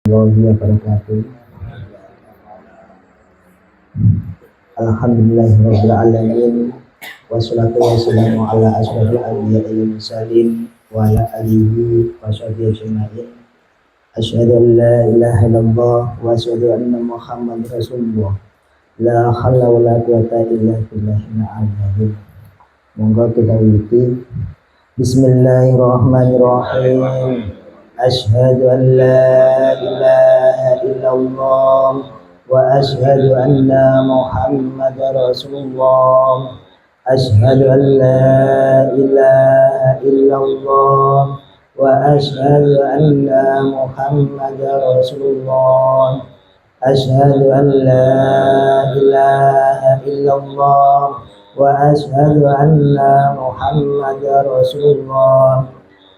warahmatullahi wabarakatuh. Alhamdulillahirabbil alamin wassalatu wassalamu ala asyrofil anbiya'i wal mursalin wa ala alihi wa sahbihi ajma'in. Asyhadu an la ilaha illallah wa asyhadu anna Muhammadar Rasulullah. La haula wala quwwata illa billahil aliyyil. Monggo kita wiki. Bismillahirrahmanirrahim. Asyhadu an la ilaha illallah wa asyhadu anna Muhammadar Rasulullah. Asyhadu an la ilaha illallah wa asyhadu anna Muhammadar Rasulullah. Asyhadu an la ilaha illallah wa asyhadu anna Muhammadar Rasulullah.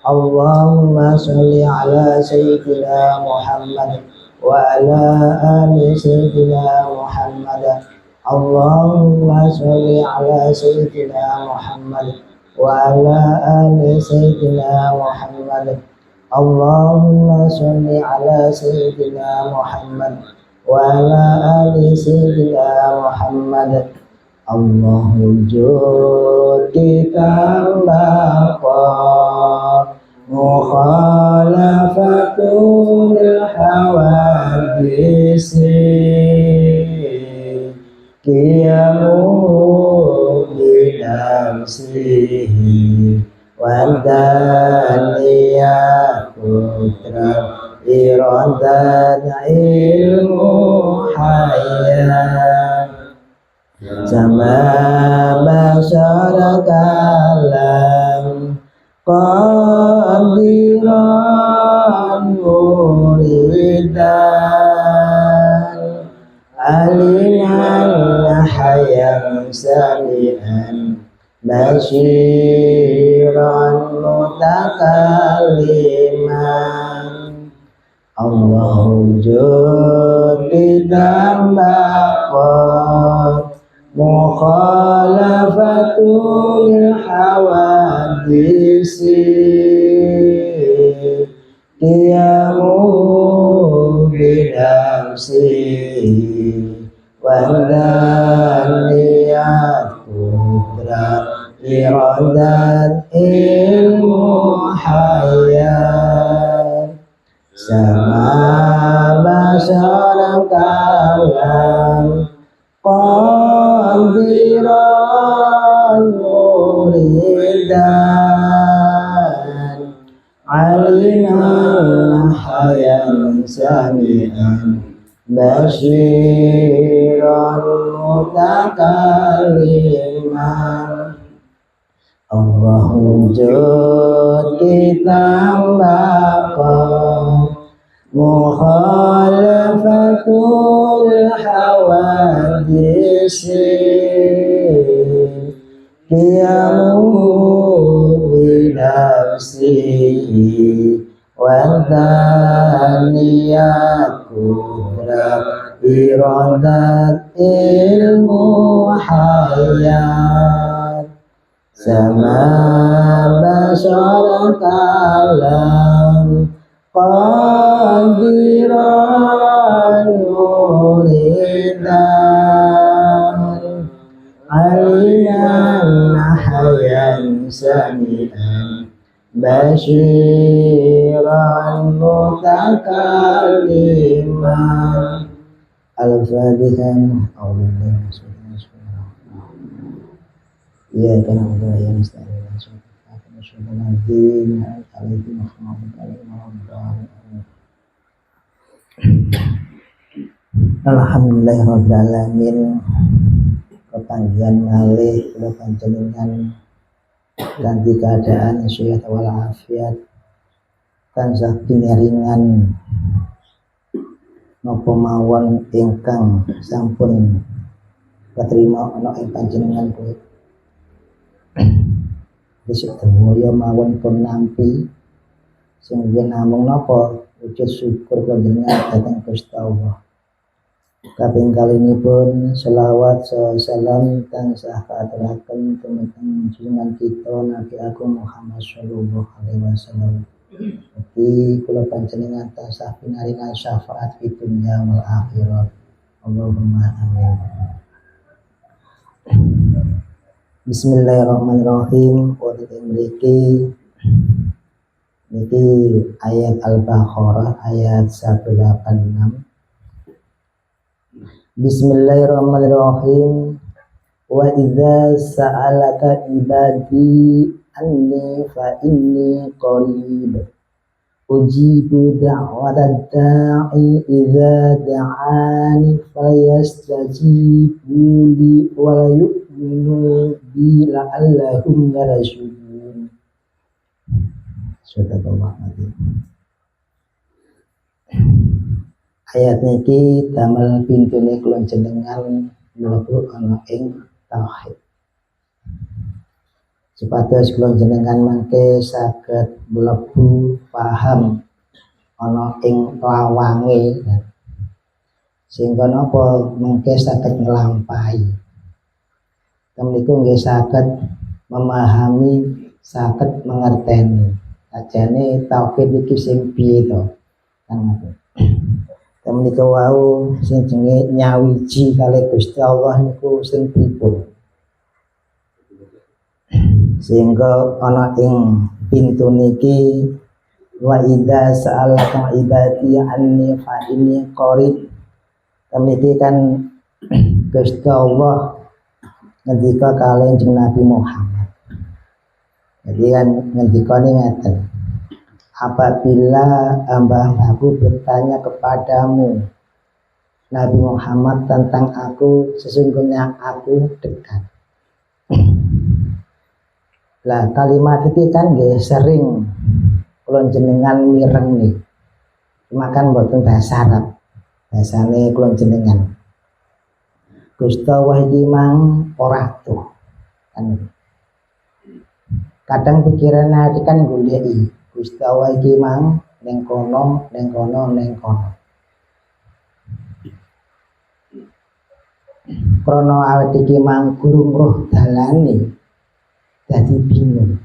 Allahumma sholli ala sayyidina Muhammad wa ala ali sayyidina Muhammad. Allahumma sholli ala sayyidina Muhammad wa ala ali sayyidina Muhammad. Allahumma sholli ala sayyidina Muhammad wa ala ali sayyidina Muhammad. Allahul judi tambah mukhalafatul hawadisi qiyamu binafsihi wadaniya putra iradan ilmu hayat sama masyarakalam qadiran muridan aliman hayam sami'an basyiran mutakalliman. Allahul judi tambah mukhalafatul hawadisi qiyamu binafsihi wadhaniyat putra iradat ilmu hayat sama masyarakalam qadiran muridan aliman hayam sami'an basyiran mutakalliman. Allahul judi tambah mukhalafatul hawadisi qiyamu binafsihi wadhaniyat putra iradat ilmu hayat sama masyarakalam qadiran muridan aliman hayam sami'an basyiran mutakalliman. Al-Fatihah. Ya kana ya nasta'in Alhamdulillahirabbil alamin. Kepanggihan malih kula panjenengan kanthi keadaan sehat walafiat tansah pinaringan napa mawon ingkang sampun katrima ana ing panjenengan kuwi besok semoyo mawon pun nampi sing yen namung napa wujud syukur panjenengan dhateng Gusti Allah. Kaping kalinipun selawat salam tansah kaaturaken dumateng junjungan kita Nabi Agung Muhammad sallallahu alaihi wasallam. Di kula panjenengan tasah pinaringan syafaat fi dunya wal akhirat. Allahumma amin. Bismillahirrahmanirrahim. Wonten mriki niki ayat Al-Baqarah ayat 186. Bismillahirrahmanirrahim. Wa idza sa'alaka ibadi anni fa inni qarib ujibu da'watad da'i idza da'ani fayastajibu li wa yu'minu bi la'allahum yarshudun. Sadaqallahu adzim. Ayat niki damel pintune kula jenengan mlebu ana ing tauhid. Supados kula jenengan mangke saged mlebu paham ana ing lawange sehingga napa mangke saged nglampahi. Temniku nggih saged memahami, saged mengerteni. Ajane tauhid iki sing piye to? Kan temniku wau sing jenenge nyawiji kalih Gusti Allah niku sing pripun. Sehingga ana ing pintu niki wa idza sa'alaka ibadi anni fa inni qarib. Temniki kan Gusti Allah ngendika kalih Nabi Muhammad. Jadi kan ngendikane ngeten. Apabila hamba-hambaku bertanya kepadamu Nabi Muhammad tentang aku, sesungguhnya aku dekat. Lah kalimat itu kan nggih sering kula jenengan mireng nih. Cuma kan mboten bahasa Arab. Bahasane kula jenengan. Gusti Allah iki mang ora tuh. Kan. Kadang pikiran iki kan goleki Gusti Allah iki mang ning kono, ning kono, ning kono. Krana awet iki mang gurung roh dalane jadi bingung.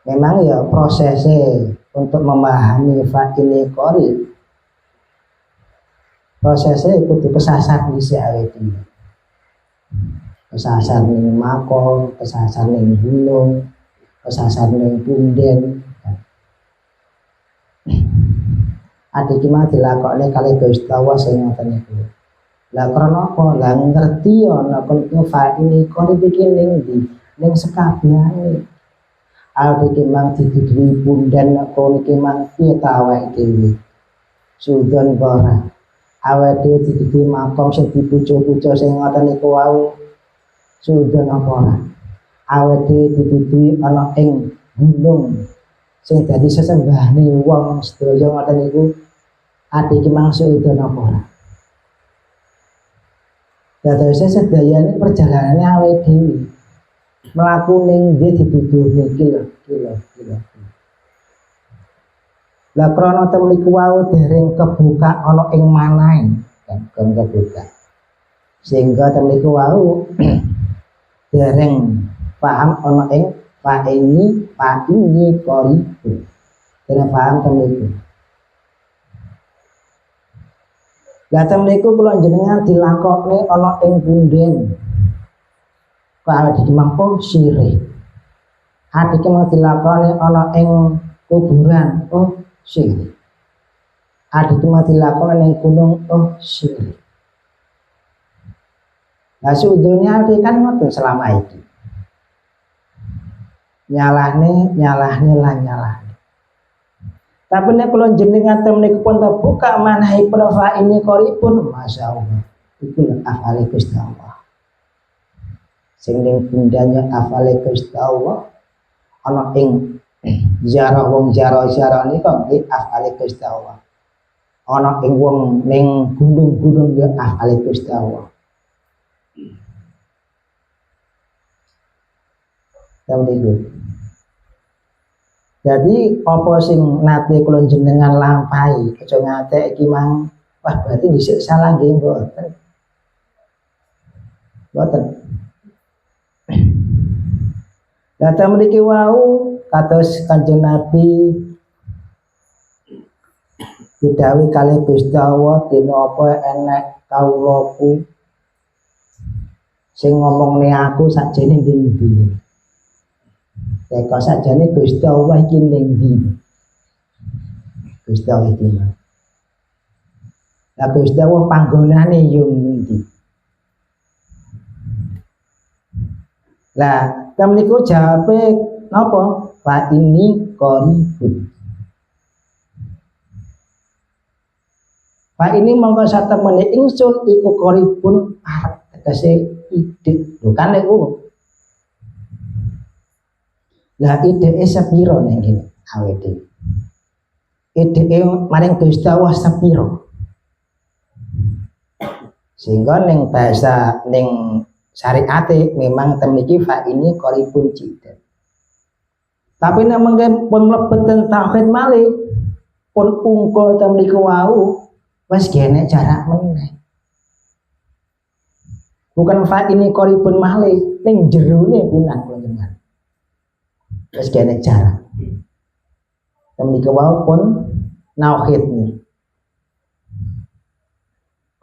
Memang ya prosesnya untuk memahami ini qarib, prosesnya kudu kesasar di awet iki. Kesasar ning makom, kesasar ning gunung, kesasar ning punden. Adik iki mah dilakokne kalih Gusti Allah sing ngoten niku. Lah krana apa? Lah ngerti ana kono fa ini qarib iki ning ndi? Ning sekabehane. Awake iki mang dituduhi punden kono iki mang piye ta awake dhewe. Sudon ora. Awake dhewe dituduhi makom sing dipuja-puja sing ngoten niku wau. Sudon apa ora? Awake dhewe dituduhi ana ing gunung sing dadi sesembahane wong sedaya ngoten niku. Ati iki mang sudon apa ora? Dados sedayane perjalanane awake dhewe. Melaku ning ndi dituduh niki lho. Lah krana temliku wau dereng kebuka ana ing manahe, kan kebuka. Sehingga temliku wau dereng paham ana ing fa ini qarib. Dereng paham temliku. Lah temliku kula jenengan dilakokne ana ing punden. Kalau di mangkok sirih, adik mau dilakoni ana ing kuburan, oh sirih. Adik mau dilakoni ing gunung, oh sirih. Nah sudunya adik kan ngoten selama itu. Nyalahne. Tapi nek kula jenengan temne pun buka manai profa ini koripun, masyaallah. Itu afale Gusti Allah. Sing ning pundanya afale Gusti Allah ana ing ziarah wong ziarah nika nggih afale Gusti Allah. Ana ing wong ning gunung-gunung ya afale Gusti Allah. Jadi apa sing nate kula jenengan lampahi aja ngate iki mang wah berarti dhisik salah nggih mboten. Mboten. Data mriki wau kados Kanjeng Nabi didhawuhi kalih Gusti Allah, dina apa enek kawulaku sing ngomongne aku sakjane ning ndi. Teka sakjane Gusti Allah iki ning ndi. Gusti Allah iki. Lah Gusti Allah panggonane yo ndi. Lah temniku jawabe napa? Fa ini qaribun. Fa ini mongko satemene ingsun iku qaribun arep tegese idit. Lho kan niku. Lah ideke sepiro ning kene awake. Ideke maring Gusti Allah sepiro? Sehingga ning bahasa ning syariate memang temiki fa ini qaribun jiddan. Tapi nek mengke pun mlebet tauhid malih pun ungkul temiki wau wis genek jarak meneh. Bukan fa ini qaribun malih ning jerone punan panjenengan. Wis genek jarak. Temiki wau pun tauhid nih.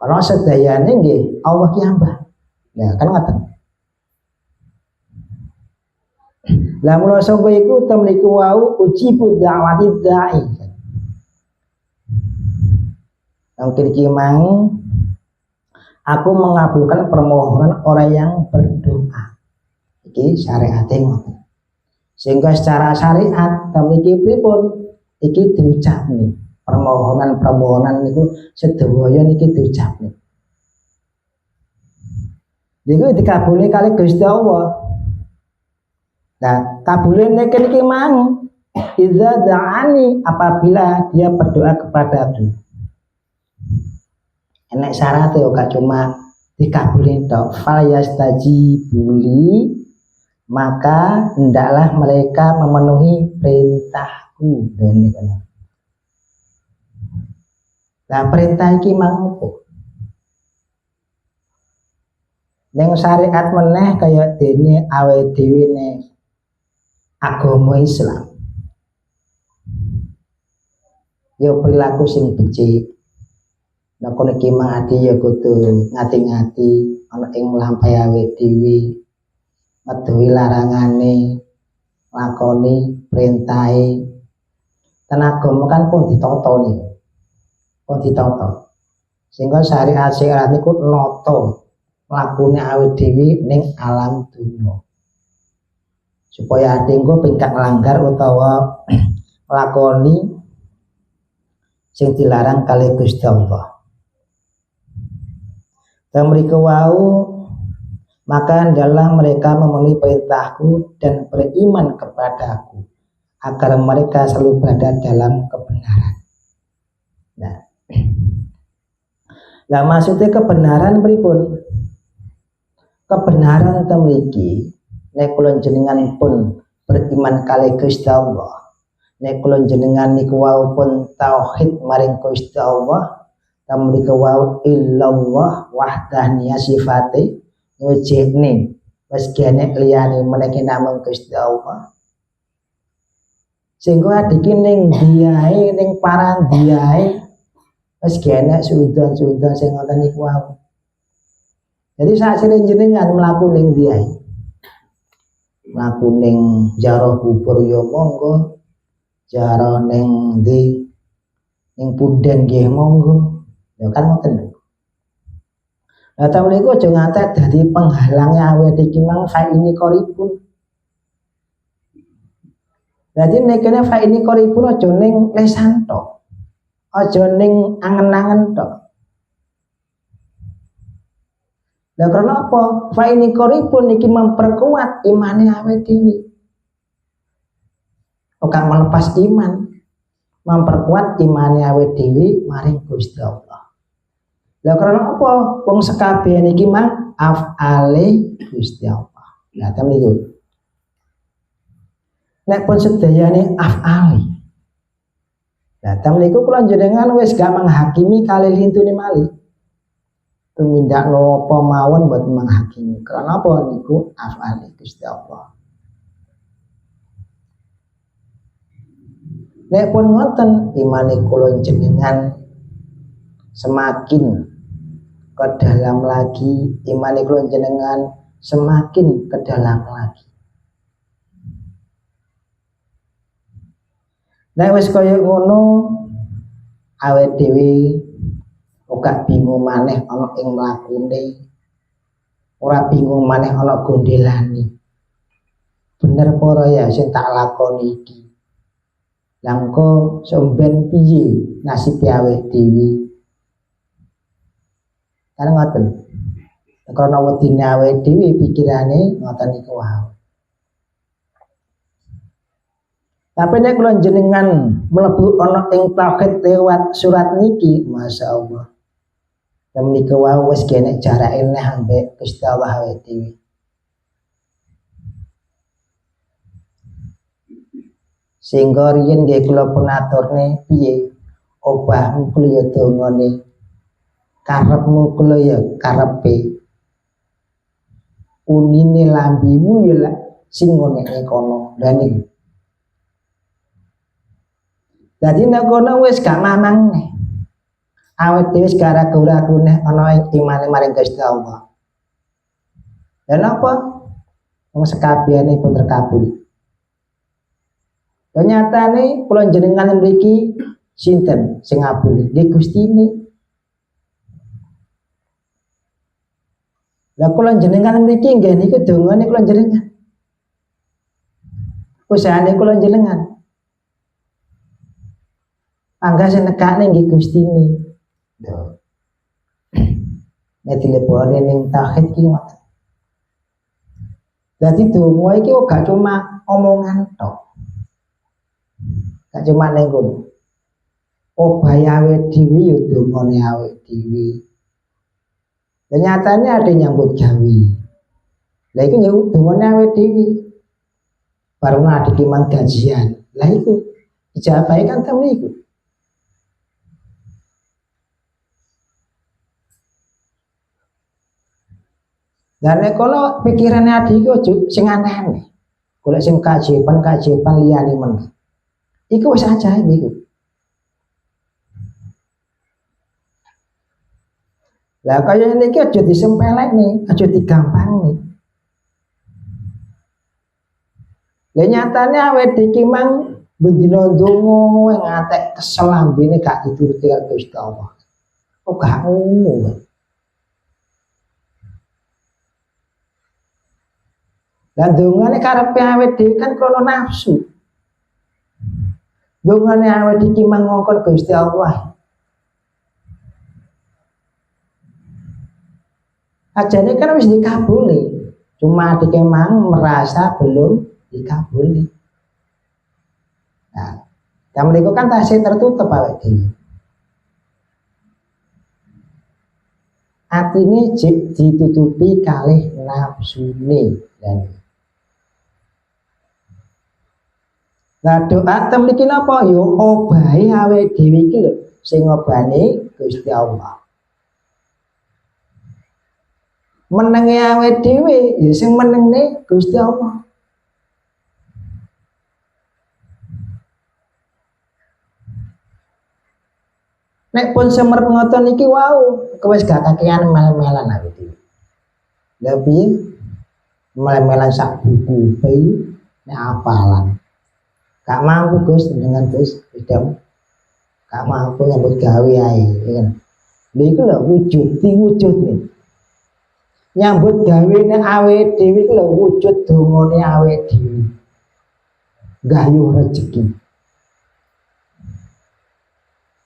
Kalau sedayane nggih Allah ki hamba. Ya kan ngoten. Lah mula sangka iku temliku wau ujibu da'wati da'i. Mungkin ki mang aku mengabulkan permohonan orang yang berdoa. Iki syariate ngoten. Sehingga secara syariat temliki pripun iki diucapne. Permohonan niku sedaya niki diucapne. Niku dikabuli kali Gusti Allah. Nah, kabulin niki mang idza da'ani apabila dia berdoa kepadaku. Enek syaratnya gak cuma dikabulin tok. Fal yastajibuli maka hendaklah mereka memenuhi perintahku. Nah, perintah iki mang opo? Ning syariat meneh kaya dene awake dhewe ne agama Islam. Ya perilaku sing becik. Nek kono iki mangati ya kudu ngati-ngati ana ing lampahe awake dhewe. Metuhi larangane, lakoni perintahe. Agama kan pun ditata niku. Pun ditata. Sehingga syariat niku nata lakune awake dhewe ning alam dunya. Supaya ade engko pingkak nglanggar utawa lakoni sing dilarang kali Gusti Allah. Dan mereka wau maka adalah mereka memenuhi perintahku dan beriman kepadaku agar mereka selalu berada dalam kebenaran. Nah, maksudnya kebenaran pripun? Kebenaran temriki nek kula jenengan pun beriman kali Gusti Allah. Nek kula jenengan niku wau pun tauhid maring Gusti Allah, temriki wau illallah wahdaniyah sifate wejene wis genek liyane meneki namung Gusti Allah. Sehingga adiki ning diae ning parandiae wis genek sudan-sudan sing ngoten niku wau. Jadi saat jenengan mlaku ning diae. Mlaku ning jaro kubur ya monggo, jaro ning ndi ning punden nggih monggo. Ya kan ngoten. Lah ta mriku aja ngantek dadi penghalange awake iki mang fa ini qaribun. Jadi nek kene fa ini qaribun aja ning lesan tok. Aja ning angen-angen tok. Lah karena apa? Fa ini qaribun iki memperkuat imane awake dhewe. Ora melepas iman. Memperkuat imane awake dhewe maring Gusti Allah. Lah karena apa? Wong sekabehane iki mang af'ale Gusti Allah. Lah ta niku. Nek pun sedayane af'ali. Lah ta niku kula jenengan wis gak menghakimi kali lintune malih. Tumindak apa mawon buat menghakimi. Karena apa niku af'ali Gusti Allah. Nek pun ngoten imane kula jenengan semakin ke dalam lagi, imane kula jenengan semakin ke dalam lagi. Nek wis kaya ngono awake dhewe ora bingung maneh ana ing mlakune, ora bingung maneh ana gondelane. Bener para ya sing tak lakoni iki. Lah engko somben piye nasib awake dhewe? Kan ngoten. Karena wedine awake dhewe pikirane ngoten niku wae. Tapi nek kula jenengan mlebu ana ing tauhid lewat surat niki, masyaallah. Dan niku wae wis kene jarake neh ambek Gusti Allah awake dhewe. Sehingga riyen nggih kula pun aturne piye? Obahmu kula ya dongane. Karepmu kula ya karepe. Unine lambimu ya sing ngene kono. Lah niku. Dadi nek kono wis gak mamang nih. Awet dhewe wis gara ragu neh ana ing imane maring Gusti Allah. Dan apa? Wong sekabehane pun terkabul. Nyatane kula jenengan mriki sinten sing ngabul? Nggih Gustine. Lah kula jenengan mriki nggih niku dongane kula jenengan. Usahane kula jenengan. Angga sing nekane nggih Gustine. Lho. Nek dilebone ning tauhid ki ngoten. Dadi donga iki gak cuma omongan tok. Gak cuma ning kono. Obahe awake dhewe ya dongane awake dhewe. Ternyatane ada nyambut gawe. Lah iku nyambut dongane awake dhewe. Baru ada kimang gajian. Lah iku ijabahe kan temu iku. Dan nek kalau pikirane adi iku sing aneh-aneh. Golek sing kajeban liyane men. Iku wis ajaib iku. Lah kaya niki aja disempelekne, aja digampangne. Lah nyatane awake iki mang bendina ndonga ngatek kesel ambine gak dituruti karo Gusti Allah. Kok gak ngono. Lah dongane karepe awake dhewe kan krana nafsu. Dongane awake iki mangongkon Gusti Allah. Ajane kan wis dikabuli. Cuma dike mang merasa belum dikabuli. Nah, yang mereka kan tasih tertutup awake dhewe. Atine ditutupi kalih nafsune dan lah doa temriki napa yo obahe awake dhewe iki lho sing ngobane Gusti Allah. Menenge awake dhewe ya sing menengne Gusti Allah. Nek pun semerep ngoten iki wau, wis gak kakean mel-melan awake dhewe. Lah piye? Mel-melan sak buku bayi nek apalan. Gak mampu Gus dengan Gus idam. Gak mampu nyambut gawe ae, kan. Lha iku lho wujud nih. Nyambut gawe nek awake dhewe iku lho wujud dongane awake dhewe. Gayuh rezeki.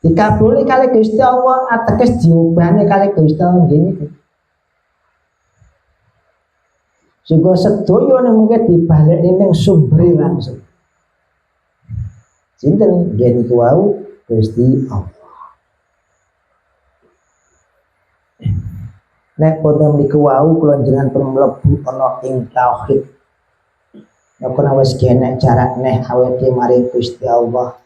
Dikabuli kali Gusti Allah ateges diobane kali Gusti Allah ngene iki. Juga sedoyo mungkin dibalik ning sumber langsung. Sinten nggih niku wau Gusti Allah. Nek potem niku wau kula jenengan pun mlebu ana ing tauhid. Nek ana wis genek jarak neh awake maring Gusti Allah.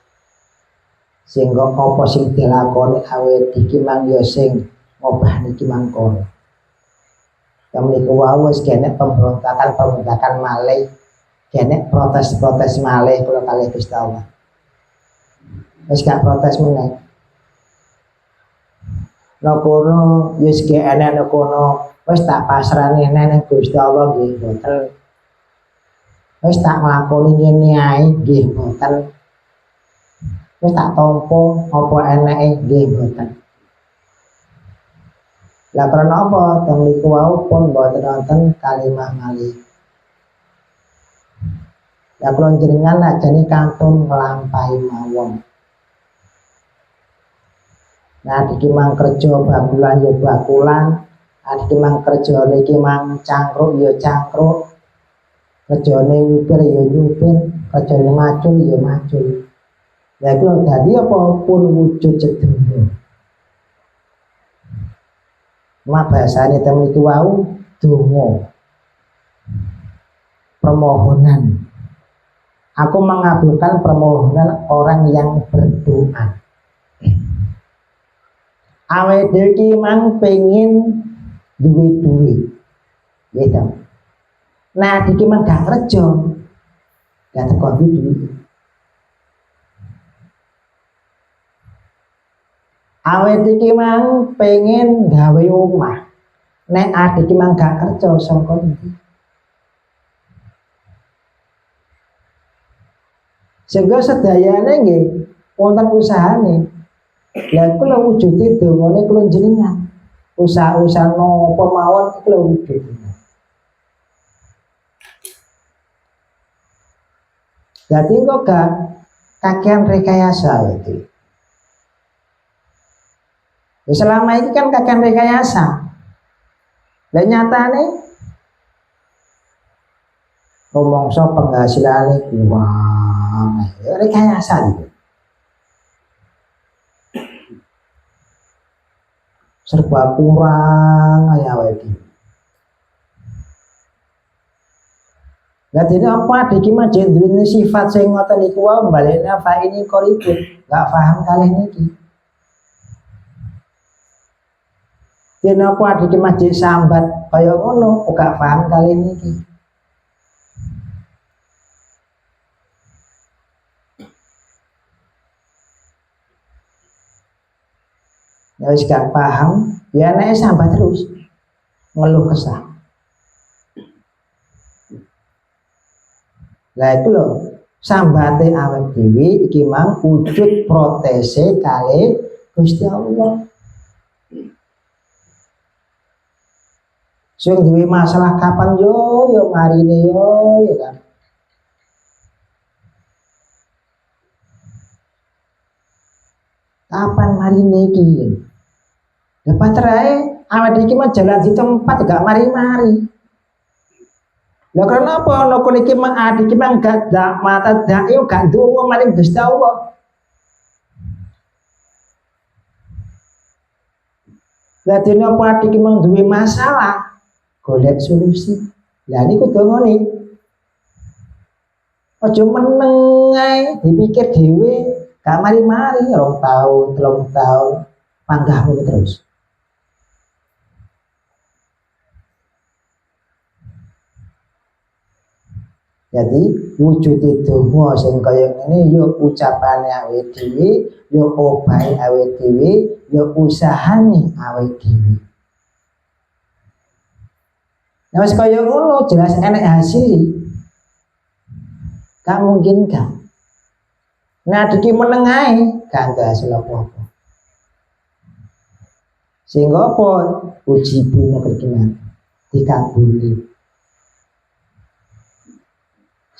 Sehingga apa sing dilakoni awake iki mang ya sing ngobah niki mangkon. Yang niku wau wis genek pemberontakan malih, genek protes malih kula kalih Gusti Allah. wis gak protes meneh. Nang kono wis ge enek nang kono wis tak pasrahne nang Gusti Allah nggih mboten. Wis tak nglakoni ngene ae nggih mboten. Wis tak tampa apa eneke nggih mboten. Lah karena apa? Teng niku wau pun mboten wonten kalimah malih. Ya kula jenengan ajane kantun nglampahi mawon. Nah iki mang kerja bakulan ya bakulan, iki mang kerja niki mang cangkruk ya cangkruk. Kerjane nyupir ya nyupir, kerjane macul ya macul. Lah iku dadi apa pun wujud sedoyo. Ma bahasane teng niku wau donga. Permohonan. Aku mengabulkan permohonan orang yang berdoa. Awake dhewe iki mang pengin duwe-duwe. Gitu. Nah, iki mang gak kerja. Gak teko duwe. Awake iki mang pengen gawe omah. Nek adik iki mang gak kerja saka ndi? Sehingga sedayane nggih wonten usahane. Lah kula wujude dongane kula jenengan. Usaha-usaha napa mawon kula wujud. Dadi kok gak kakean rekayasa itu. Ya selama ini kan kakean rekayasa. Lah nyatane rumangsa penghasilane kurang. Ya rekayasa gitu. Serba kurang ya wae. Lah dene apa iki mah duwe sifat sing ngoten niku wae balekna fa ini koribun, gak paham kalih niki. Dene apa iki mah sambat kaya ngono, gak paham kalih niki. Ya wis gak paham, ya nek sambat terus ngeluh kesah. Lah itu lho, sambate awake dhewe iki mang wujud protese kalih Gusti Allah. Sing duwe masalah kapan yo marine yo ya kan. Kapan marine iki? Lah paterae awake iki mah jalan di tempat gak mari-mari. Lah karena apa? Lho kon iki mang adik iki mang gak dak mata dak yo gak ndonga maring Gusti Allah. Lah dene apa adik iki mang duwe masalah, golek solusi. Lah niku dongane. Aja meneng ae dipikir dhewe, gak mari-mari 2 tahun, 3 tahun panggahmu terus. Jadi wujud itu mau sing kaya ngene yo ucapane awake dhewe, yo obahe awake dhewe, yo usahane awake dhewe. Nah wis kaya ngono jelas enek hasil. Gak mungkin kan. Nah iki meneng ae gak hasil apa-apa. Sehingga apa uji punya kekinan dikabuli.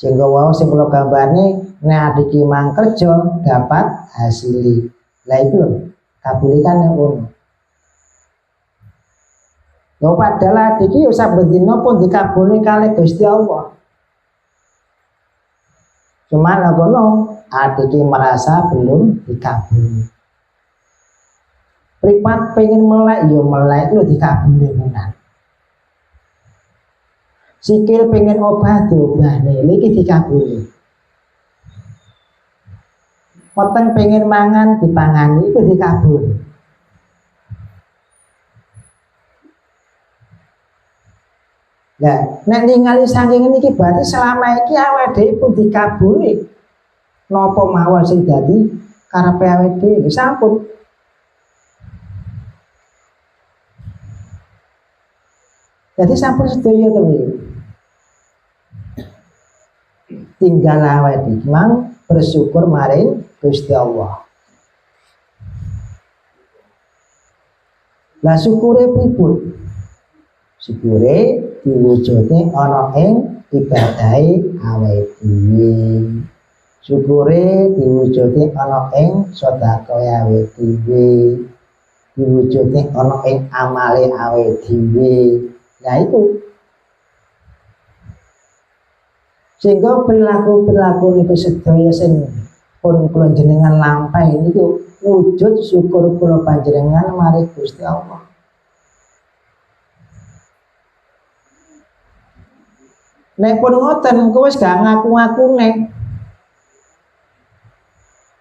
Sehingga wow sing kula gambarne nek iki mang kerja dapat hasil. Lah itu lho, kabulikan nek ngono. Lho padahal iki yo saben dina pun dikabuli kalih Gusti Allah. Cuma ngono, iki merasa belum dikabuli. Pripat pengen melek yo melek lho dikabuli menan. Sikil pengen obah diobahne iki dikabuli. Weteng pengen mangan dipangani itu dikabuli. Nah, nek ningali saking niki berarti selama iki awake dhewe pun dikabuli. Napa mawon sing dadi karepe awake dhewe sampun. Jadi sampun sedaya to niku. Tinggal awake dhewe bersyukur maring Gusti Allah. Lah syukure pripun? Syukure diwujudne ana ing ibadahe awake dhewe. Syukure diwujudne ana ing sedekah awake dhewe. Diwujudne ana ing amale awake dhewe. Nah itu. Sehingga perilaku-perilaku niku sedaya sing pun kula jenengan lampahi niku wujud syukur kula panjenengan marang Gusti Allah. Nek pun ngoten engko wis gak ngaku-ngakune.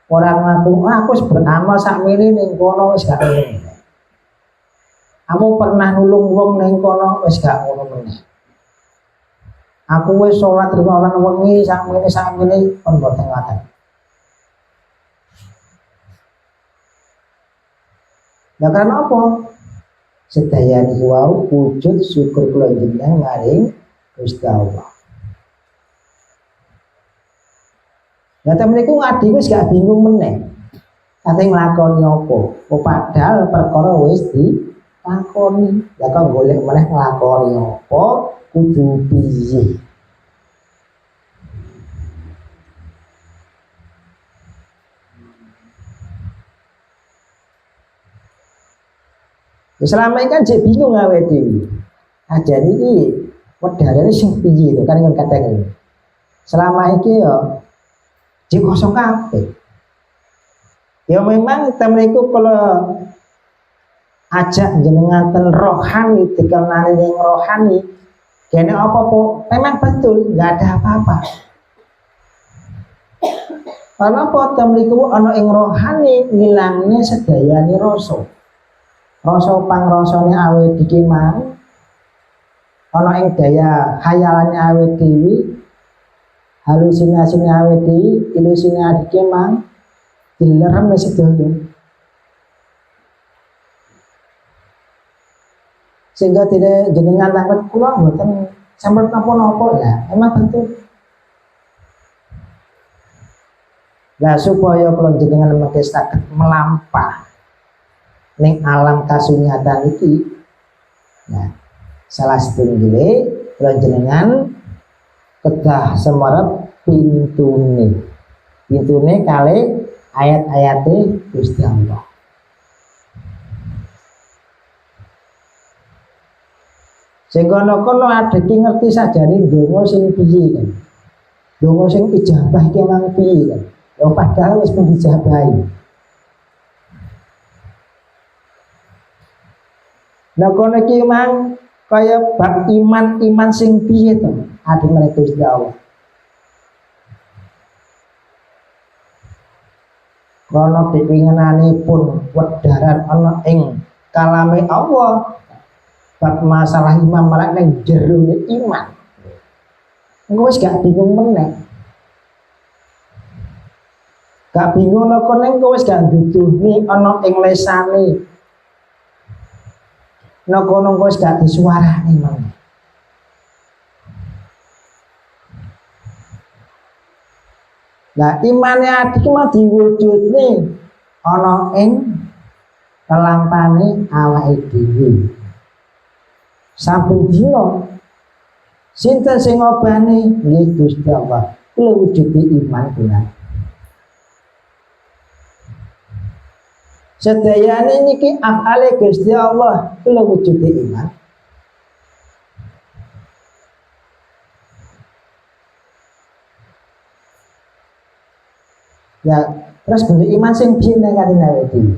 Ora ngaku aku wis beramal sakmene ning kono wis gak ngene. Aku pernah nulung wong ning kono wis gak ngono meneh. Aku wis salat rino lan wengi sakmene pun boten ngoten. Lah karena apa? Sedaya niku wau wujud syukur kula jenengan maring Gusti Allah. Lah temen niku ngadi wis gak bingung meneh. Kate nglakoni apa? Oh padahal perkara wis dilakoni. Lah kok golek meneh nglakoni apa? Kudu piye? Selama ini kan jek bingung awake dhewe. Ajane iki wedharane sing piye to kan katakan. Selama iki ya jek kosong kabeh. Ya memang temen iku kalau ajak jenengan ten rohani dikenali ning rohani kene apa-apa memang betul enggak ada apa-apa. Karena apa temen iku ana ing rohani ngilangne sedayane rasa. Rasa pangrasane awake dhewe mang ana ing daya khayalane awake dhewe halusinasine awake dhewe ilusine adike mang dilerem sedaya sehingga tidak jenengan tanglet kula mboten sampun napa-napa lah emang betul. Lah supaya kula jenengan mengke saged melampah ning alam kasunyatan iki. Nah, salah setunggal kula jenengan kedah semerep pintune. Pintune kalih ayat-ayate Gusti Allah. Sehingga kono ada ki ngerti sajane donga sing piye kan. Donga sing ijabah ki mang piye kan. Ya padahal wis pun dijabahi. Nah kono iki mang kaya bab iman sing piye to? Ade mereka Gusti Allah. Kono dipingenanipun wedharan ana ing kalame Allah. Bab masalah iman malah ning jerone iman. Engko wis gak bingung meneh. Gak bingung nek kono engko wis gak duduhi ana ing lesane. Nek kono wis gak disuarani meneh. Lah imane adik mah diwujudne ana ing kelampane awake dhewe. Sampun dina sinten sing ngobani nggih Gusti Allah. Kula wujude iman kula. Sedayane niki afale Gusti Allah, kula wujude iman. Ya, terus bentuk iman sing piye nek kene awake dhewe.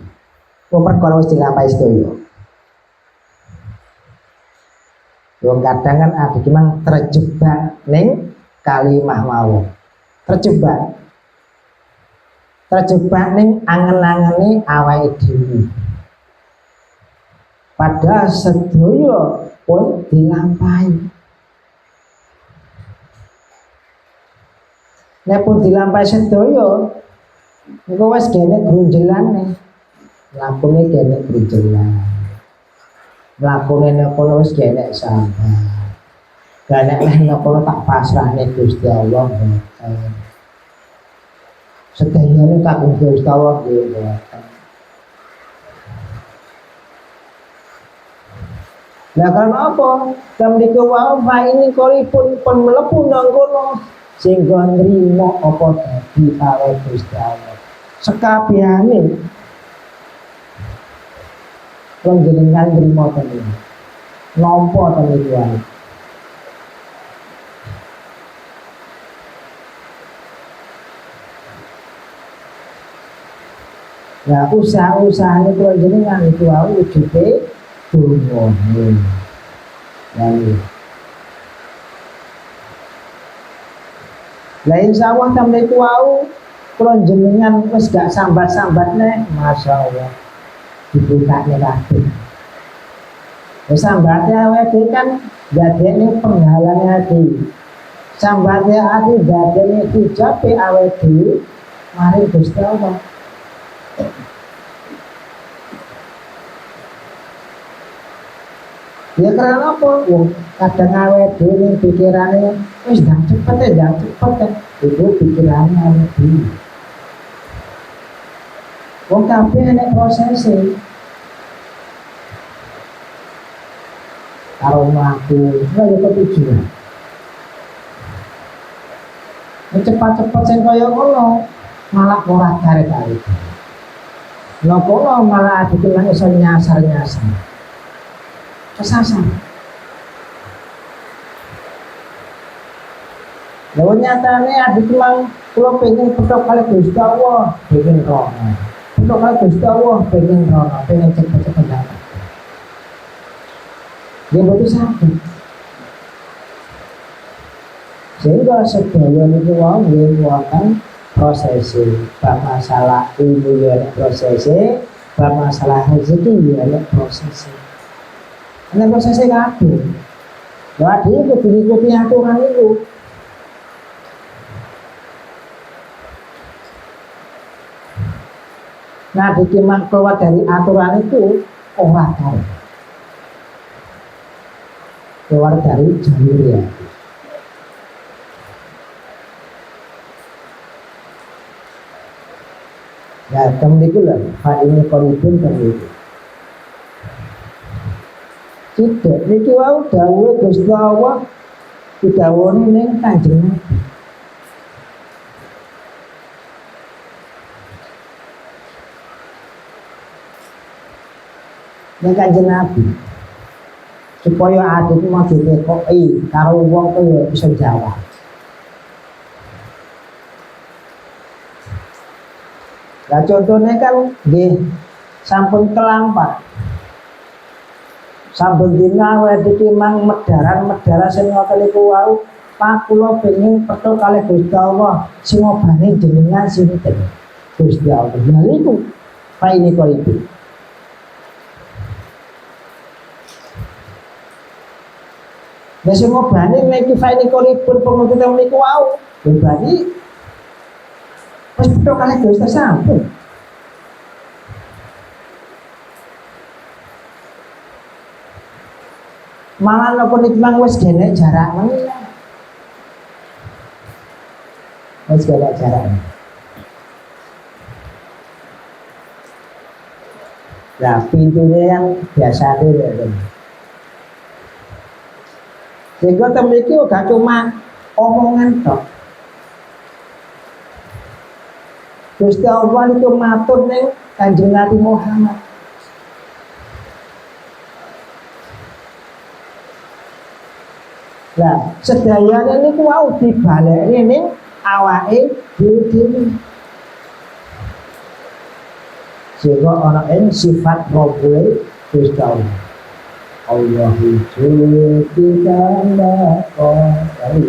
Wong perkara wis dilampahi sedaya. Wong kadang kan ada gimana terjebak ning kalimah mawon. Terjebak ning angen-angene awake dhewe. Padahal sedaya pun dilampahi. Nek pun dilampahi sedaya Engko wis kene grunjelane. Lakune kene grunjelan. Lakune nek kono wis kene sabar. Lah nek nek kono tak pasrahne Gusti Allah mboten. Sedayane tak Gusti Allah nggih mboten. Lah karena apa? Kamliku wae ini koripun pun mlebu nang kono sehingga nrimo apa dadi kawit Gusti Allah. Sekabehane panjenengan nrimo tenan. Nampa tenan iki wae. Nah, usaha-usahane panjenengan itu wae wujude dungohe. Lalu lah insyaallah sampe iku wau kula jenengan wis gak sambat-sambat nek masyaallah dibukane kabeh. Wis sambate awake kan dadene penghalang ati. Sambate ati dadene ucape awake mari Gusti Allah. Ya karena apa? Wong kadang awake dhewe pikirane wis ndang cepet itu pikirane awake dhewe. Wong kabeh nek prosese karo mlaku kaya ketujuan. Cepat-cepat sing kaya ngono malah ora kare-kare. Lha kono malah dikenang iso nyasar-nyasar. Kesasar. Lalu nyatane adik mang kula pengen petok kali Gusti Allah, pengen rono. Petok kali Gusti Allah, pengen rono, pengen cepet-cepet dapat. Dia butuh sakit. Sehingga sedaya niku wae nggih prosesi, bab masalah ilmu ya prosesi, bab masalah rezeki ya prosesi. Ini prosesnya kabeh. Bahwa dia kudu ngikuti aturan itu. Nah, dikimang keluar dari aturan itu orang tahu. Keluar dari jalur ya. Nah, kemudian hal ini koribun kemudian. Tidak, niki wau dawuhe Gusti Allah didhawuhi ning Kanjeng Nabi. Ning Kanjeng Nabi. Supaya adikku mau ditekoki karo wong kaya bisa jawab. Lah contohnya kan nggih sampun kelampak. Saben dina awake iki mang medharan sing ngoten iku wau Pak kula pengin petuk kalih Gusti Allah sing obane jenengan sinten Gusti Allah. Lha niku Pak ini kok itu. Lah sing obane niki Pak ini kok pun penguntutan niku wau. Berarti wis petuk kalih Gusti sampun. Malah nopo nikmang wis genek jarak meneh. Wis genek jarak. Nah, pintunya yang biasa itu. Sehingga temen iki gak cuma omongan tok. Gusti Allah itu matur ning Kanjeng Nabi Muhammad. Nah, sedayane niku wau dibalekne ning awake dhewe. Sehingga ana ing sifat Rabbul Gusti Allah. Allahu Subhanahu wa ta'ala.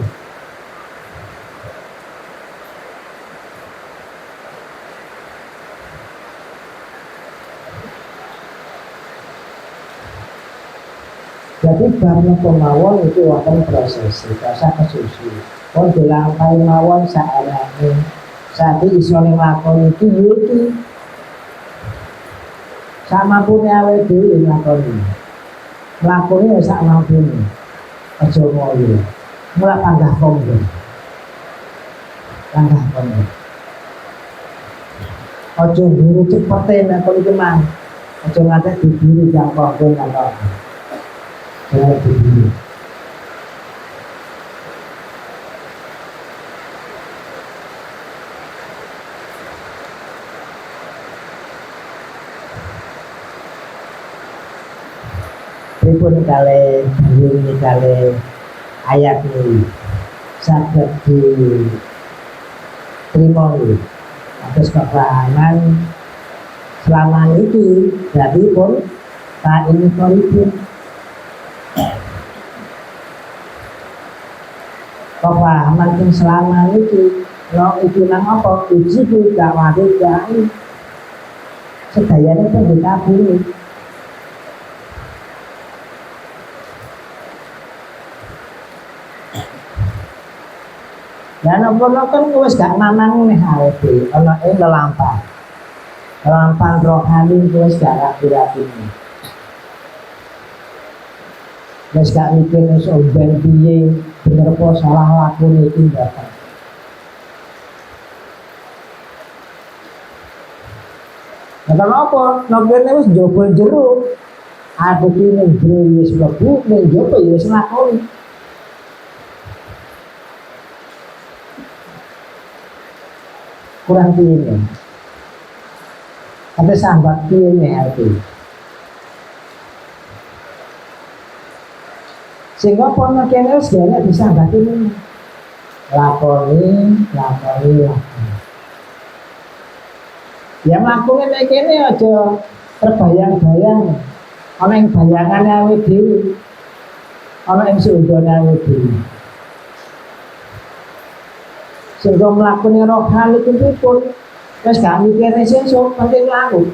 Jadi barang pemawon itu akan proses, rasa kesusu. Kon dilampahi mawon saarane Saiki iso nglakoni iki iki samampune awake dhewe nglakoni. Lakoni ya sak mampune. Aja ngoyo. Mulak panggah kondo. Panggah kondo. Aja buru cepete nek kono iki mang. Aja ngantek diburu jam kondo kantor. Jangan diburu. Pripun kalih ini kalih ayat ini saged diterima nggih atas keterangan selama ini jadi pun tak ini korupsi kepahaman yang selama ini no itu nang apa uji tidak wadah jai sedayanya pun dikabuli. Dan apa kan wis gak mamang nih awake ana ing lelampahan. Lelampahan rohani wis gak rapi-rapi. Wis gak mikir soal ben piye bener apa salah lakune tindakan. Nah kenapa? Nobene wis njaba jero. Ada ki ning jero wis mlebu ning njaba ya wis lakoni. Kurang piye ada sambat piye itu sehingga pono kene segala bisa sambat ini lakoni ya mlakuke nek kene aja terbayang-bayang ana ing bayangane awake dhewe ana ing sudane awake dhewe sehingga melakukan rohani itu pun wis gak mikir sesuk penting laku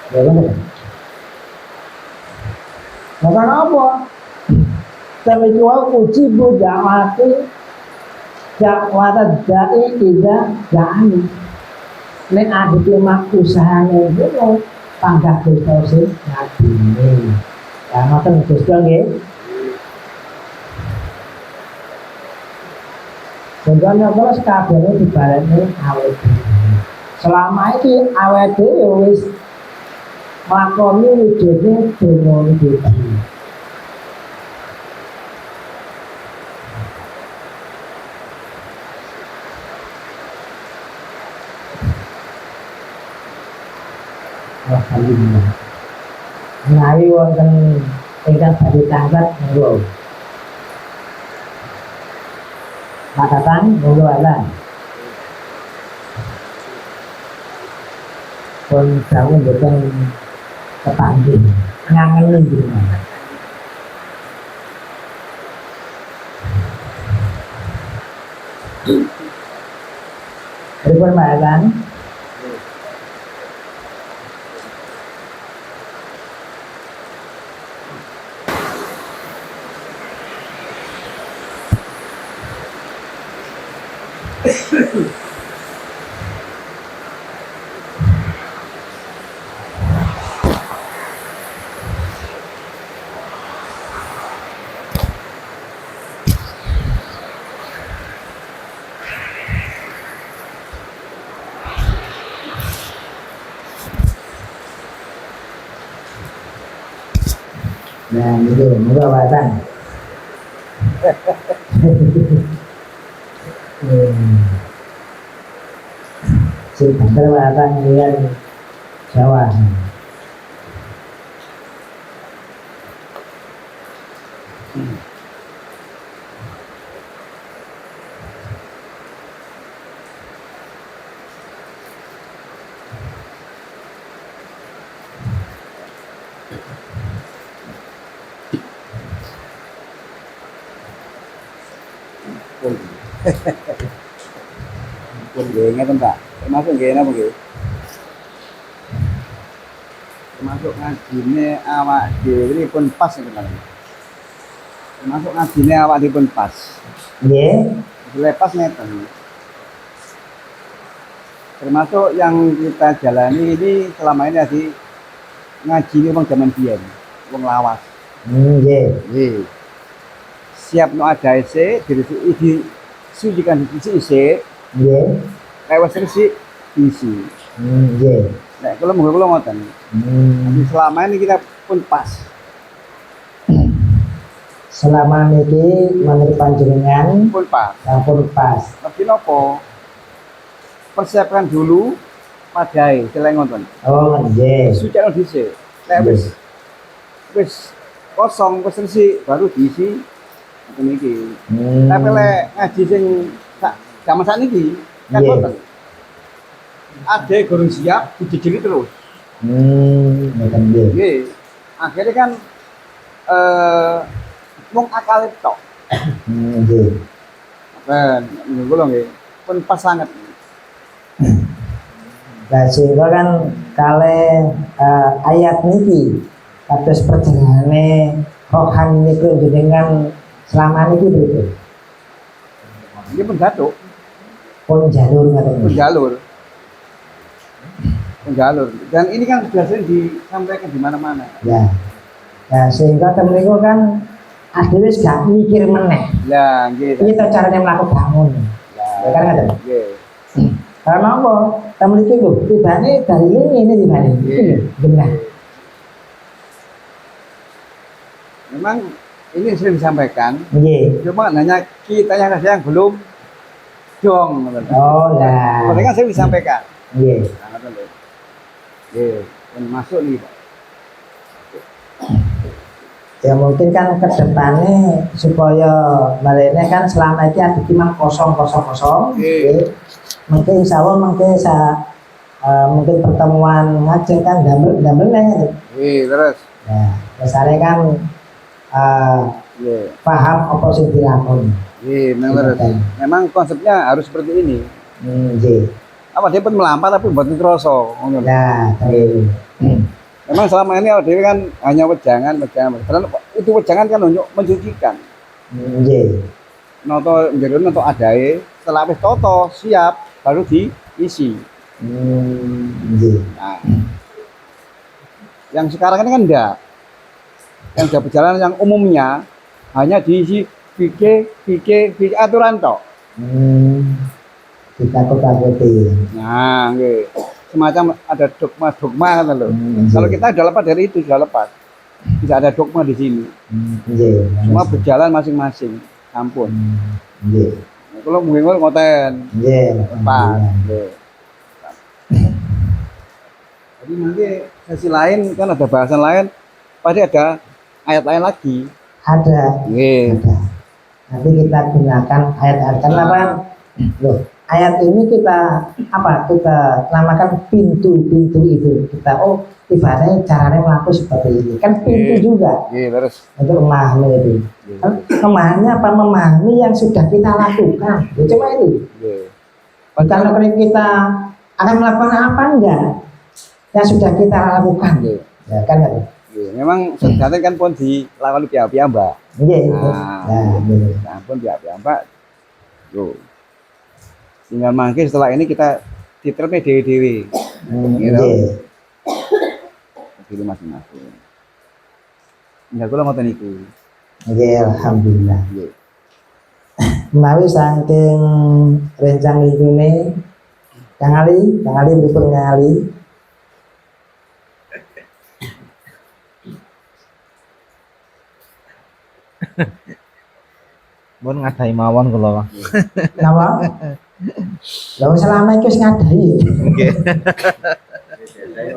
ya bener maka apa tapi jual uji budamati dakwat dai tidak jani nek ada cuma usahane itu panggah dosa sing ngadine ya ngoten Gusti nggih. Contohnya kalau kabehane dibaleni awake dhewe. Selama iki awake dhewe wis nglakoni wujudne donya iki. Alhamdulillah. Menawi wonten ingkang badhe tangkat monggo. Makatan monggo ala pun kamu bukan kepanggil ngangen gimana Ribun makatan nah itu mula batang si banter batang lian Jawa pun ngeten Pak, termasuk nggih napa nggih? Termasuk ngajine awak dhewe pun pas ngeten. Termasuk ngajine awak dhewe pun pas. Nggih, lepas ngeten. termasuk yang kita jalani ini selama ini di ngaji ini wong zaman biyen, wong lawas. Nggih. Nggih. Siap no ada isi, di sucikan isi, Nggih. lewat resik isi. Nggih. Nek kula monggo kula ngoten. Jadi selama ini kita pun pas. Selama niki menurut panjenengan Pun pas. sampun pas. Tapi nopo? Persiapkan dulu padai selain ngoten. Oh, nggih. Sucikan dhisik. Nek wis kosong wis resik baru diisi ngoten iki. Tapi lek ngaji sing zaman sakniki kan Iya. ngoten. Ada gurung siap dijejeli terus. Ngoten nggih. Nggih. Akhirnya kan wong akal tok. Nggih. Ben niku lho nggih. Pun pas sanget. Nah, sehingga kan kale ayat niki kados perjalanane rohani niku jenengan selama niki pripun? Ini pun gatuk, Pun jalur ngoten. pun jalur. Dan ini kan sudah sering disampaikan di mana-mana. Ya. Nah, sehingga temen niku kan adewe wis gak mikir meneh. Lah, nggih. Piye to carane mlaku bangun. Ya kan ngoten. Nggih. Karena apa? Temen iki lho, tibane dari ini tibane. Iya. Benar. Memang ini sering disampaikan, Nggih. cuma hanya kita yang belum dong. Oh lah. Mereka sering disampaikan. Nggih. Nah, ngoten lho. Nggih, pun masuk nih, Pak. Ya mungkin kan ke depannya supaya malene kan selama ini ada timang kosong. Iya. Mungkin insya Allah mungkin pertemuan ngajeng kan damel gitu. Terus. Nah, misalnya kan Nggih. paham apa sing dilakoni. Memang terus. Memang konsepnya harus seperti ini. Nggih. Apa dia pun melampat tapi buat terasa. Nah, nggih. Memang selama ini dia kan hanya wejangan. Karena itu wejangan kan untuk mensucikan. Nggih. Noto jadi noto adai. Setelah wis toto siap baru diisi. Nggih. Nah, yang sekarang ini kan enggak. Yang sudah berjalan yang umumnya hanya diisi fikih aturan toh. Kita takuti. Nah, nggih. Semacam ada dogma kan lho. Kalau kita sudah lepas dari itu, sudah lepas. Tidak ada dogma di sini. Nggih. Semua berjalan masing-masing. Ampun. Nggih. Kalau mungkin ngoten. Nggih. Pak. Nggih. Jadi nanti sesi lain kan ada bahasan lain, pasti ada ayat lain lagi. Ada. Nggih. Ada. Nanti kita gunakan ayat-ayat kenapa? Loh, ayat ini kita namakan pintu-pintu itu. Kita ibaratnya caranya melakukan seperti ini. Kan pintu juga Terus. untuk memahami itu. Memahami apa? Memahami yang sudah kita lakukan. Ya, cuma itu. Bukan kalau kita akan melakukan apa enggak yang sudah kita lakukan. Ya kan? Memang sebenarnya kan pun dilakukan pihak-pihak Mbak. Iya. Nah, pun pihak-pihak Mbak. Yo. Tinggal mangke setelah ini kita diterima dewi-dewi. Gitu. Diri masing-masing. Enggak kula ngoten niku. Nggih, alhamdulillah. Nggih. Menawi saking rencang ikune Kang Ali pripun Kang Ali? Mun ngadahi mawon kula. Napa? Lha selama iki wis ngadahi. Nggih.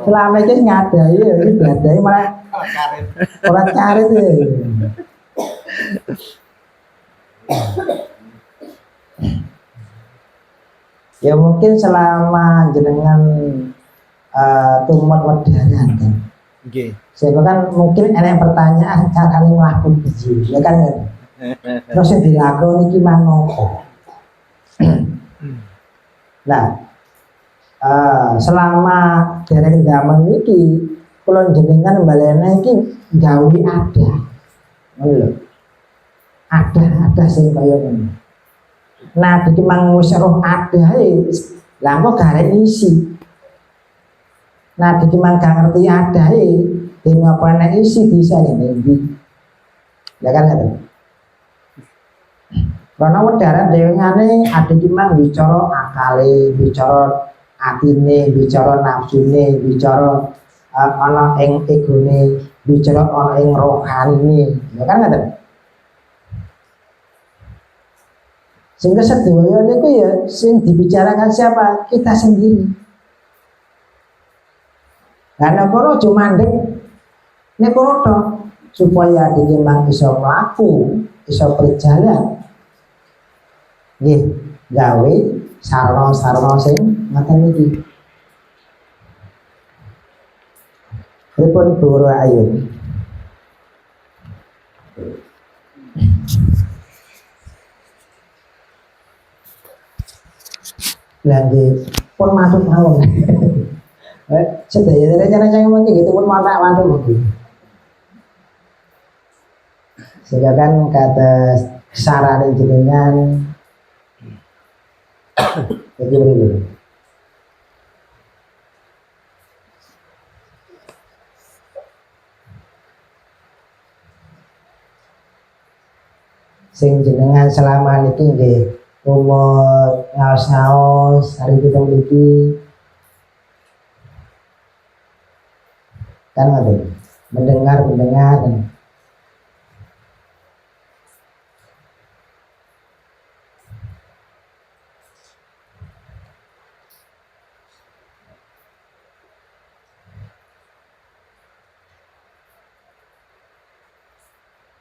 Selama iki wis ngadahi, ngadahi malah ora karet ya. Ya mungkin selama jenengan tumat wedaran kan. Nggih. Sehingga kan mungkin ada pertanyaan cara ngelakuin biji, ya kan? Terus yang dilakoni iki manopo? Nah, selama dereng zaman iki kula jenengan balene iki gawe ada. Ngono lho. Ada sing kaya ngene. Nah, iki mang wis roh adae Lah kok gak arek isi. Nah iki mang gak ngerti adae dene apa nek isi bisa ngene iki. Ya kan ngoten. Karena wedharan dhewengane ade iki mang bicara akale, bicara atine, bicara nafsune, bicara ana ing egone, bicara ana ing rohanine. Ya kan ngoten. Sehingga sedaya niku ya sing dibicarakan siapa? Kita sendiri. Karena kono aja mandek nek kono tok supaya dhewe mang iso mlaku, iso berjalan. Nggih, gawe sarana-sarana sing ngoten iki. Pripun Guru Ayu? Lagi pun masuk mawon. Sedaya rencana-rencana mungkin gitu pun mantuk mungkin. Sehingga kan kata sarane jenengan jadi begini. Sing jenengan selama niki nggih umur ngaos-ngaos hari kita mriki kan ngoten mendengar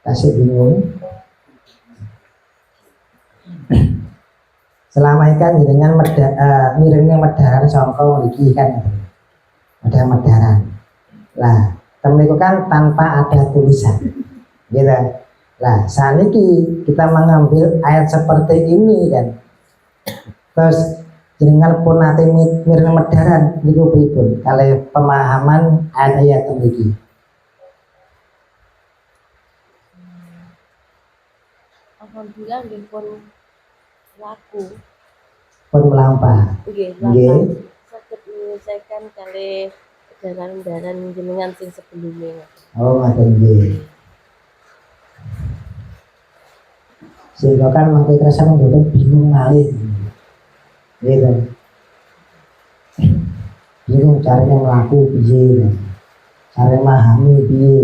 kasih bingung. Selama ikan dengan miringnya medaran songkong mriki kan ada medaran. Lah, temen itu kan tanpa ada tulisan. Gitu. Lah, saniki kita mengambil ayat seperti ini kan. Terus dengan pun nanti miring medaran niku pripun kalau pemahaman ayat-ayat mriki. Alhamdulillah nggih pun laku. Pun melampah. Nggih, Nggih. laku. Saged menyelesaikan kali jalan-jalan jenengan sing sebelumnya. Oh, ngoten nggih. Sehingga kan mangke kerasa mboten bingung malih. Gitu. Bingung caranya melaku piye. Cara memahami piye.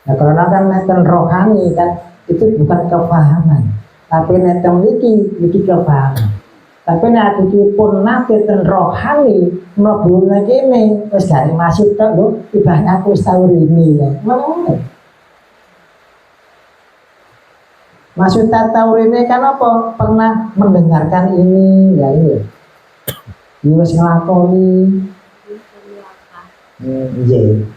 Nah, karena kan neten rohani kan itu bukan kefahaman, tapi neten niki kefahaman. Tapi nek iki pun nate ten rohani mlebu kene wis gak masuk tok lho, ibarat aku wis tau rene ya. Ngono. Maksud tahu rene kan apa? Pernah mendengarkan ini ya ini. Iki wis nglakoni. Nggih.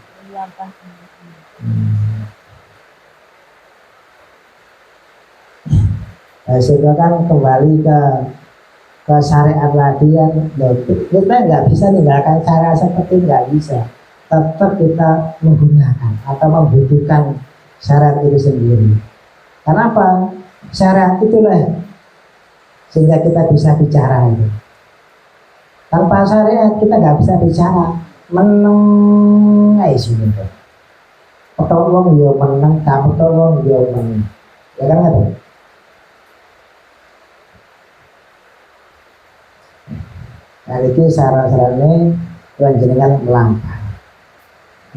Sehingga kan kembali ke syariat lagi kan, kita nggak bisa tinggalkan cara seperti nggak bisa, tetap kita menggunakan atau membutuhkan syariat itu sendiri. Kenapa? Syariat itulah sehingga kita bisa bicara itu. Tanpa syariat kita nggak bisa bicara, meneng sih gitu. Atau wong yo meneng, kamu atau wong yo meneng, ya kan nggak? Nah ini sarana-sarane panjenengan melampah.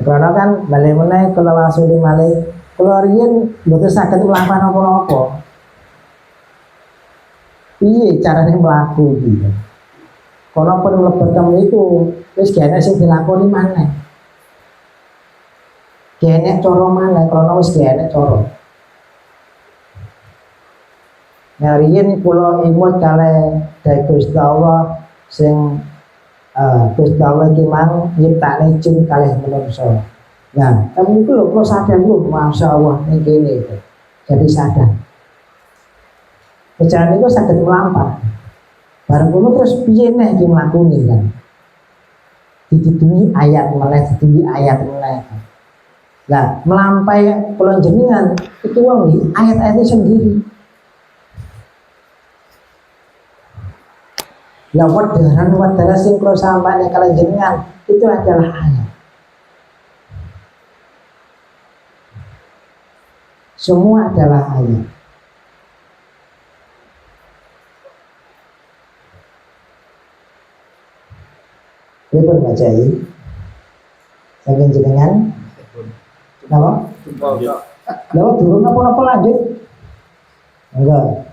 Karena kan balik meneh kalau langsung dimalik, kalau riyen mboten saged melampah napa-napa. Piye carane mlaku iki? Kono pun mlebet temu iku, wis gene sing dilakoni maneh. Gene cara maneh, kono wis gene cara. Nah riyen kula imut kalih Gusti Allah sing Gusti Allah iki mang nyiptakne jin kalih manungsa. Nah, tapi iku lho kok sadar lho masyaallah ning kene itu. Jadi sadar. Pecahan itu saged melampah. Bareng ngono terus piye nek iki mlakune kan. Ditidungi ayat meneh, ditidungi ayat meneh. Lah, melampai kula jenengan itu wong ayat-ayatnya sendiri. Lah wadaran sing kula sampaikan kalian jenengan itu adalah ayat. Semua adalah ayat. Pripun bacai? Saking jenengan? Napa? Lha durung napa-napa lanjut? Enggak.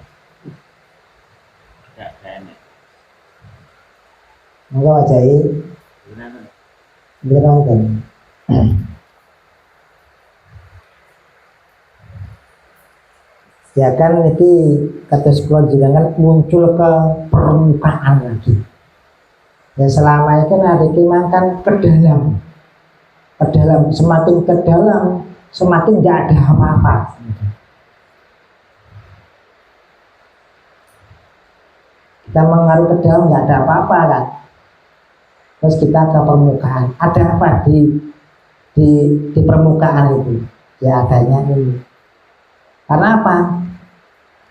Enggak bacai. Beneran. Ya kan ini kata sekolah jenengan muncul ke permukaan lagi. Dan selama ini kan ada makan ke dalam, semakin ke dalam, semakin tidak ada apa-apa. Kita mengaruh ke dalam nggak ada apa-apa kan. Terus kita ke permukaan, ada apa di permukaan itu? Ya adanya ini. Karena apa?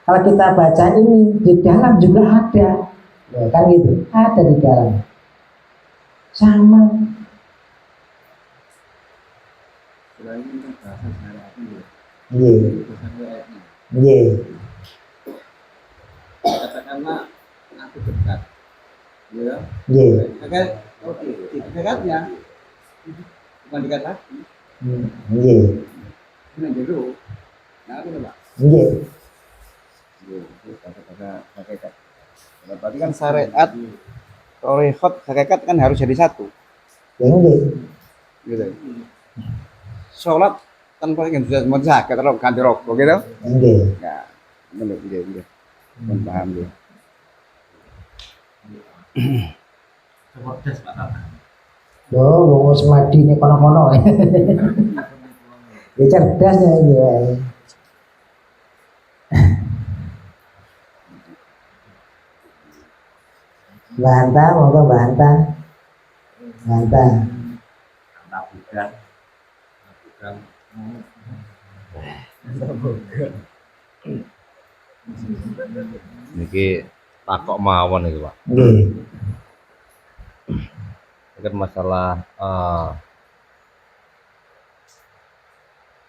Kalau kita baca ini di dalam juga ada, ya kan gitu, ada di dalam. Sama. Iya. Iya. Katakanlah aku dekat, ya. Iya. Oke, dekatnya bukan dekat lagi. Iya. Ini dulu. Nah, aku coba. Iya. Kata hakikat. Berarti kan syariat, torikot, hakikat kan harus jadi satu. Iya. Gitu. Sholat tanpa ingin sudah mau zakat atau ganti rokok gitu. Iya. Ya, benar, iya. Paham dia. Loh, wong semadi ini kono-kono. Ya cerdas ya dia. Bantah, moga bantah. Bantah. Niki takok mawon iki, Pak. Nggih. Ini kan masalah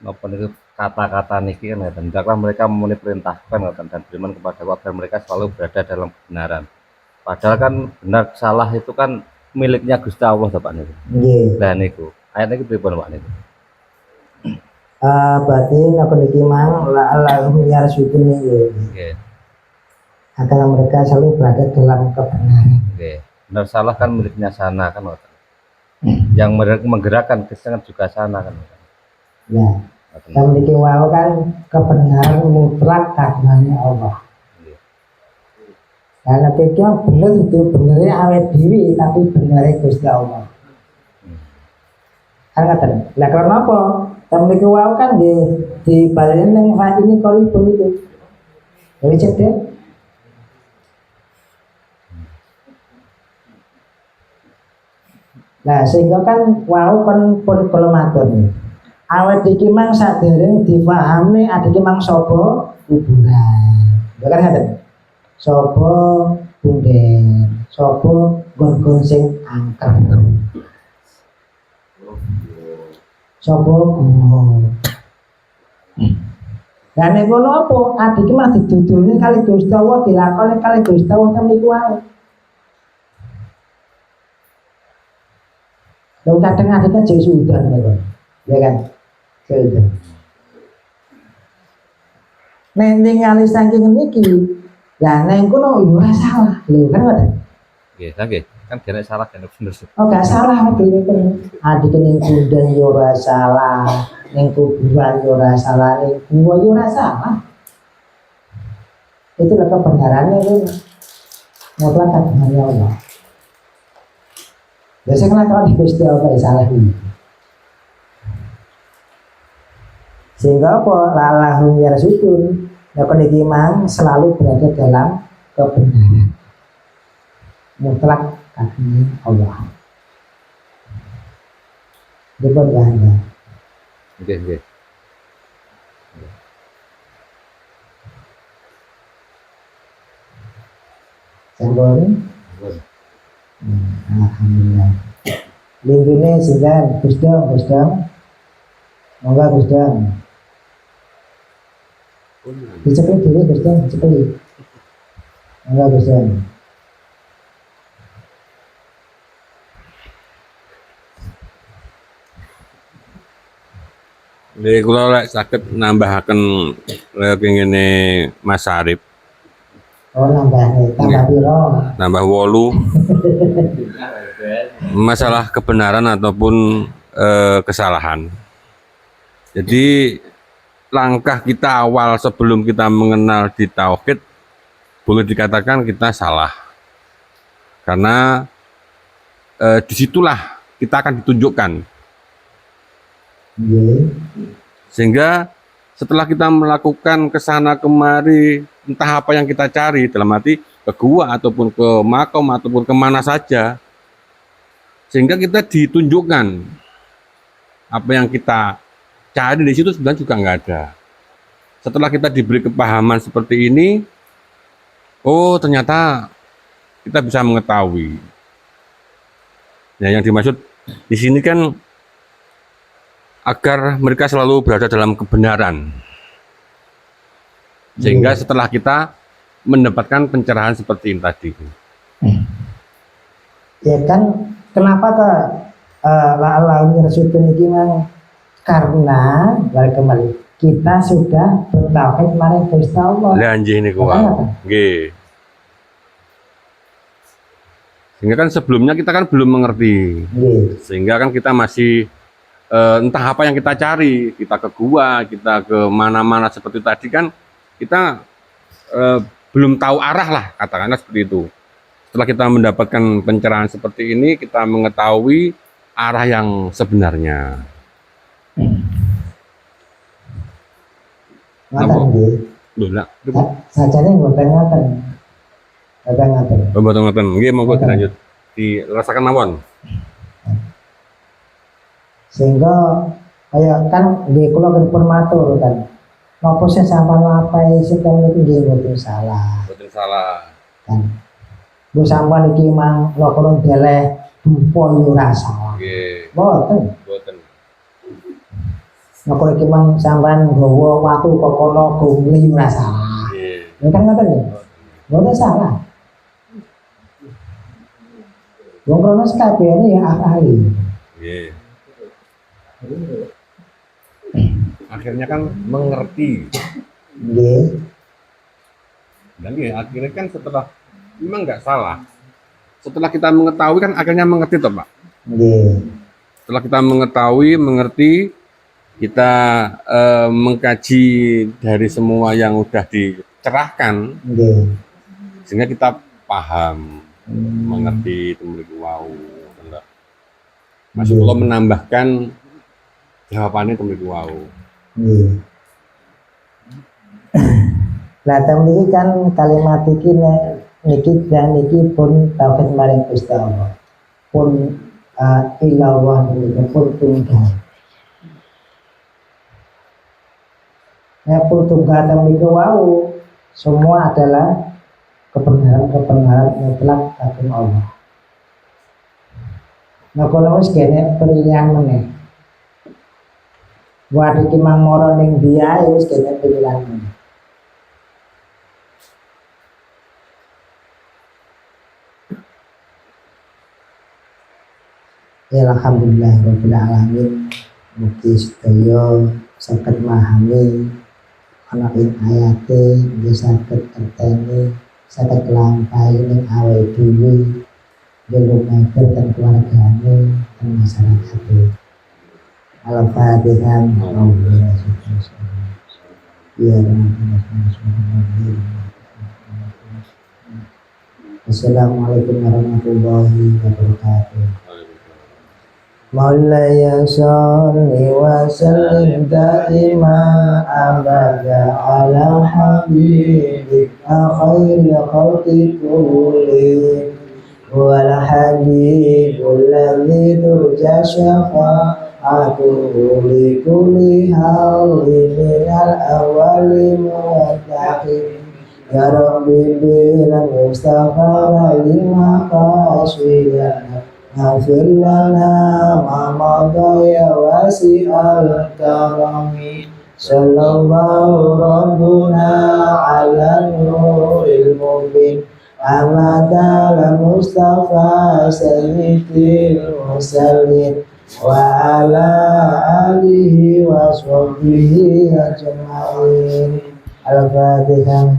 apa niku kata-kata niki kan ngeten. Hendaklah mereka memenuhi perintahkan ngeten dan beriman kepada Allah agar mereka selalu berada dalam kebenaran. Padahal kan benar salah itu kan miliknya Gusti Allah Pak niku. Nggih. Lah niku. Ayat niki pripun Pak niku? Berarti aku niki mang la'allahum yarsudun niku. Nggih. Agar mereka selalu berada dalam kebenaran. Nggih. Benar salah kan miliknya sana kan ngoten. Yang menggerakkan kesengan juga sana kan. Ya. Yang niki wau kan kebenaran mutlak kagungannya Allah. Karena pikir bener itu benernya awet dewi tapi benernya Gusti Allah. Kan ngaten. Lah karena apa? Tapi wau kan di balen yang saat ini kolibun itu. Jadi cedek. Nah sehingga kan wau pun kalau matur. Awet iki mang sadèrèng difahami adike mang sapa kuburan. Ya kan ngaten. Sapa bunden, sapa gon-gon sing angker. Sapa kumo. Lah nek ngono apa? Adike mah didudulne kali Gusti Allah, dilakoni kali Gusti Allah ten iku wae. Lha kadang adike jek sudan ya, ya kan? Sudah. Nek ningali saking niki, lah nek kono yo ora salah. Lho kan ngoten. Nggih, nggih. Kan gak salah kan bener. Oh gak salah dene kan. Adik ning kunden yo ora salah, ning kuburan yo ora salah, ning gua yo ora salah. Itu lah kebenarannya itu. Mutlak kagungannya Allah. Biasanya kalau di Gusti Allah salah ini. Sehingga apa lalahum yarsudun ya kondisi mang selalu berada dalam kebenaran mutlak kagungan Allah. Dipun bahaya. Nggih. Sampun Linggine sinten? Gus Dam. Monggo Gus Dam. Dicepet dhewe Gus Dam, dicepet. Monggo Gus Dam. Jadi kalau lek saged nambahaken kengene Mas Arif Oh nambah piro? nambah 8 masalah kebenaran ataupun kesalahan. Jadi langkah kita awal sebelum kita mengenal di tauhid boleh dikatakan kita salah. Karena disitulah kita akan ditunjukkan. Nggih. Sehingga setelah kita melakukan kesana kemari entah apa yang kita cari dalam arti ke gua ataupun ke makom ataupun kemana saja, sehingga kita ditunjukkan apa yang kita cari di situ sebenarnya juga nggak ada. Setelah kita diberi kepahaman seperti ini, oh ternyata kita bisa mengetahui. Ya, yang dimaksud di sini kan agar mereka selalu berada dalam kebenaran. Sehingga setelah kita mendapatkan pencerahan seperti ini tadi. Ya kan kenapa ke la'allahu rasulun iki mang karena balik kembali kita sudah bertauhid marang Gusti Allah. Lah nggih niku wae. Nggih. Sehingga kan sebelumnya kita kan belum mengerti. Nggih. Sehingga kan kita masih entah apa yang kita cari, kita ke gua, kita ke mana-mana seperti tadi kan kita belum tahu arah lah, katakanlah seperti itu. Setelah kita mendapatkan pencerahan seperti ini, kita mengetahui arah yang sebenarnya. Ngoten nggih. Lho lah, Sajane mboten ngoten. Mboten ngoten. ngoten. Nggih, monggo dilanjut. Dirasakan mawon. Sehingga kayak kan nggih kula pripun matur kan. Napa sing sampean lapai sedang niku nggih mboten salah. Mboten salah. Kan. Lho sampean iki mang lokon deleh dupa yo ora salah. Nggih, Mboten. mboten. Napa iki mang sampean nggawa watu kok kono gumli ora salah. Nggih. Ya kan ngoten ya. Mboten salah. Wong krono sakabehane ya ahli. Nggih. Akhirnya kan mengerti. Nggih. Dan ya akhirnya kan setelah memang nggak salah. Setelah kita mengetahui kan akhirnya mengerti toh Pak. Nggih. Setelah kita mengetahui, mengerti, kita mengkaji dari semua yang udah dicerahkan, Nggih. sehingga kita paham, mengerti itu memiliki wow. Masuk Allah menambahkan jawabannya itu memiliki wow. Nggih. Nah, temui kan kalimat iki niki dan niki pun tauhid maring Gusti Allah. Pun ilawah niki pun tunggal. Nah, pun tunggal temui wau semua adalah kebenaran mutlak kagem Allah. Nah, kalau wis kene pilihan meneh. Buat iki mang moro ning dia wis kene pilihan meneh. Ya alhamdulillah rabbil alamin. Mugi sedaya saged memahami ana ing ayate nggih saged ngerteni saged lampahi ning awake dhewe nggih lumeker ten keluargane ten masyarakat. Al-Fatihah. Ya Assalamualaikum warahmatullahi wabarakatuh. Maulaya sholli wa sallim daima abada ala habibika khairil khalqi kullihim wal habibul ladzi turja syafa'atuhu li kulli hawlin minal awwali muwaddaqin ya rabbi bil mustafa lima qaswiyana اغفر لنا ما مضى يا واسع الكرم صلى الله ربنا على النور المبين أحمد المصطفى سيد المرسلين وعلى آله وصحبه أجمعين. الفاتحة.